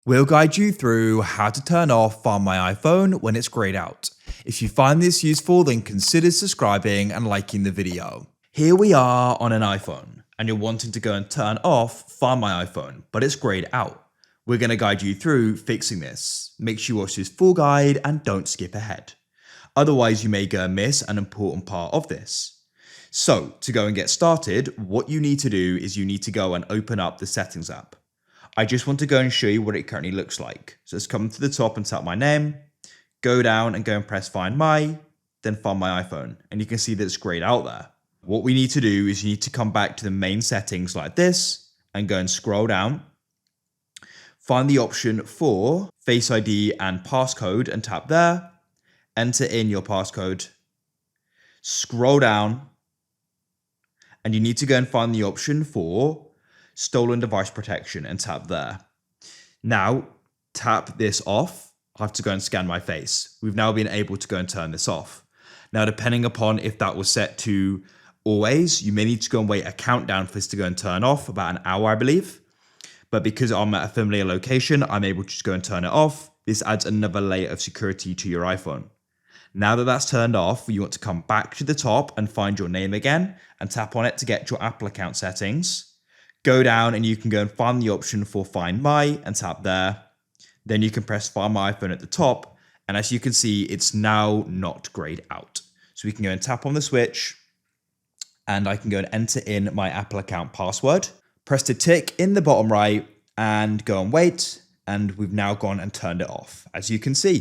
We'll guide you through how to turn off Find My iPhone when it's grayed out. If you find this useful, then consider subscribing and liking the video. Here we are on an iPhone, and you're wanting to go and turn off Find My iPhone, but it's grayed out. We're going to guide you through fixing this. Make sure you watch this full guide and don't skip ahead. Otherwise, you may go and miss an important part of this. So, to go and get started, what you need to do is you need to go and open up the Settings app. I just want to go and show you what it currently looks like. So let's come to the top and type my name, go down and go and press Find My, then Find My iPhone. And you can see that it's grayed out there. What we need to do is you need to come back to the main settings like this and go and scroll down. Find the option for Face ID and passcode and tap there. Enter in your passcode. Scroll down. And you need to go and find the option for Stolen Device Protection and tap there. Now, tap this off. I have to go and scan my face. We've now been able to go and turn this off. Now, depending upon if that was set to always, you may need to go and wait a countdown for this to go and turn off, about an hour, I believe. But because I'm at a familiar location, I'm able to just go and turn it off. This adds another layer of security to your iPhone. Now that that's turned off, you want to come back to the top and find your name again and tap on it to get your Apple account settings. Go down and you can go and find the option for Find My and tap there. Then you can press Find My iPhone at the top. And as you can see, it's now not grayed out. So we can go and tap on the switch and I can go and enter in my Apple account password. Press the tick in the bottom right and go and wait. And we've now gone and turned it off, as you can see.